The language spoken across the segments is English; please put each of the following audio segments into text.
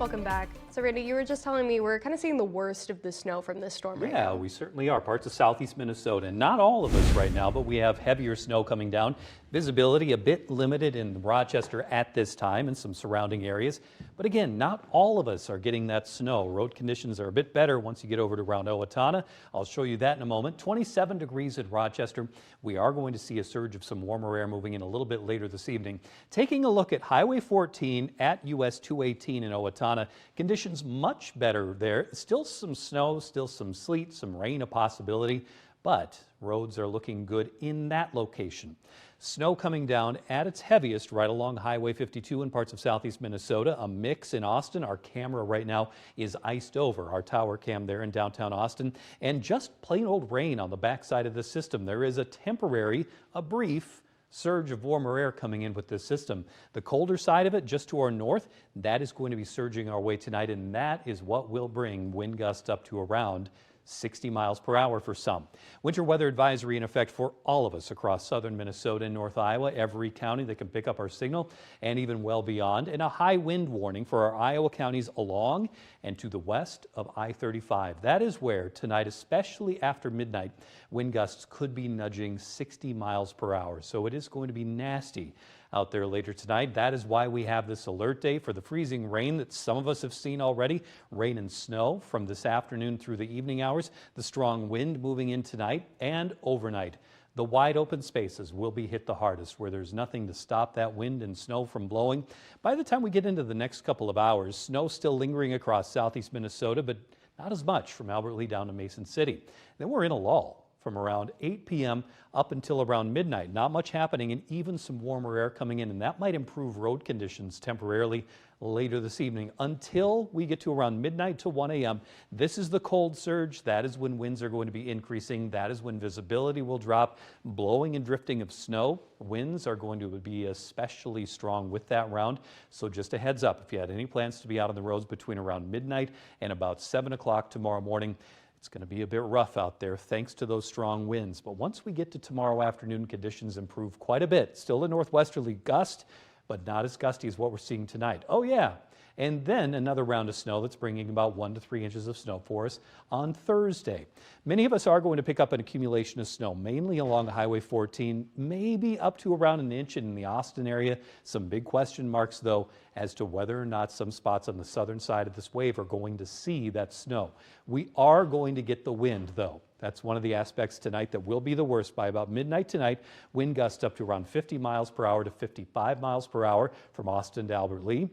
Welcome back. So Randy, you were just telling me we're kind of seeing the worst of the snow from this storm right now. Yeah, we certainly are. Parts of southeast Minnesota, and not all of us right now, but we have heavier snow coming down. Visibility a bit limited in Rochester at this time and some surrounding areas. But again, not all of us are getting that snow. Road conditions are a bit better once you get over to around Owatonna. I'll show you that in a moment. 27 degrees at Rochester. We are going to see a surge of some warmer air moving in a little bit later this evening. Taking a look at Highway 14 at US 218 in Owatonna. Conditions much better there. Still some snow, still some sleet, some rain a possibility, but roads are looking good in that location. Snow coming down at its heaviest right along Highway 52 in parts of southeast Minnesota. A mix in Austin. Our camera right now is iced over, our tower cam there in downtown Austin. And just plain old rain on the backside of the system. There is a temporary, a brief surge of warmer air coming in with this system. The colder side of it, just to our north, that is going to be surging our way tonight, and that is what will bring wind gusts up to around 60 miles per hour for some. Winter weather advisory in effect for all of us across southern Minnesota and North Iowa, every county that can pick up our signal and even well beyond, and a high wind warning for our Iowa counties along and to the west of I-35. That is where tonight, especially after midnight, wind gusts could be nudging 60 miles per hour. So it is going to be nasty out there later tonight. That is why we have this alert day for the freezing rain that some of us have seen already. Rain and snow from this afternoon through the evening hours. The strong wind moving in tonight and overnight. The wide open spaces will be hit the hardest, where there's nothing to stop that wind and snow from blowing. By the time we get into the next couple of hours, snow still lingering across southeast Minnesota, but not as much from Albert Lea down to Mason City. Then we're in a lull from around 8 p.m. up until around midnight. Not much happening, and even some warmer air coming in, and that might improve road conditions temporarily later this evening until we get to around midnight to 1 a.m. This is the cold surge. That is when winds are going to be increasing. That is when visibility will drop. Blowing and drifting of snow. Winds are going to be especially strong with that round. So just a heads up, if you had any plans to be out on the roads between around midnight and about 7 o'clock tomorrow morning, it's going to be a bit rough out there thanks to those strong winds. But once we get to tomorrow afternoon, conditions improve quite a bit. Still a northwesterly gust, but not as gusty as what we're seeing tonight. Oh yeah, and then another round of snow that's bringing about 1 to 3 inches of snow for us on Thursday. Many of us are going to pick up an accumulation of snow, mainly along Highway 14, maybe up to around an inch in the Austin area. Some big question marks, though, as to whether or not some spots on the southern side of this wave are going to see that snow. We are going to get the wind, though. That's one of the aspects tonight that will be the worst. By about midnight tonight, wind gusts up to around 50 miles per hour to 55 miles per hour from Austin to Albert Lea.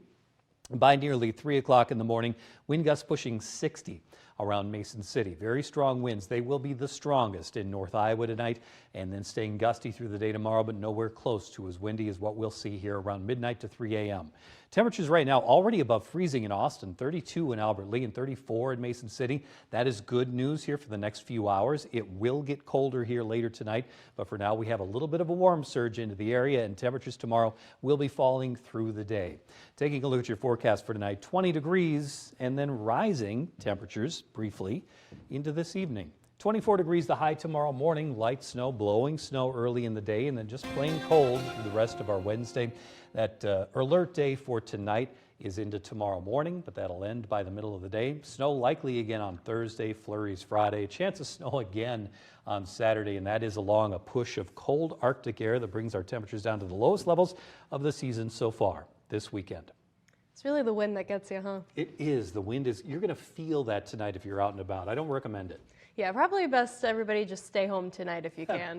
By nearly 3 o'clock in the morning, wind gusts pushing 60 around Mason City. Very strong winds. They will be the strongest in North Iowa tonight, and then staying gusty through the day tomorrow, but nowhere close to as windy as what we'll see here around midnight to 3 a.m. Temperatures right now already above freezing in Austin, 32 in Albert Lea and 34 in Mason City. That is good news here for the next few hours. It will get colder here later tonight, but for now we have a little bit of a warm surge into the area, and temperatures tomorrow will be falling through the day. Taking a look at your forecast for tonight, 20 degrees and then rising temperatures briefly into this evening. 24 degrees the high tomorrow morning, light snow, blowing snow early in the day, and then just plain cold through the rest of our Wednesday. That alert day for tonight is into tomorrow morning, but that'll end by the middle of the day. Snow likely again on Thursday, flurries Friday, chance of snow again on Saturday, and that is along a push of cold Arctic air that brings our temperatures down to the lowest levels of the season so far this weekend. It's really the wind that gets you, huh? It is. The wind is, you're going to feel that tonight if you're out and about. I don't recommend it. Yeah, probably best everybody just stay home tonight if you can.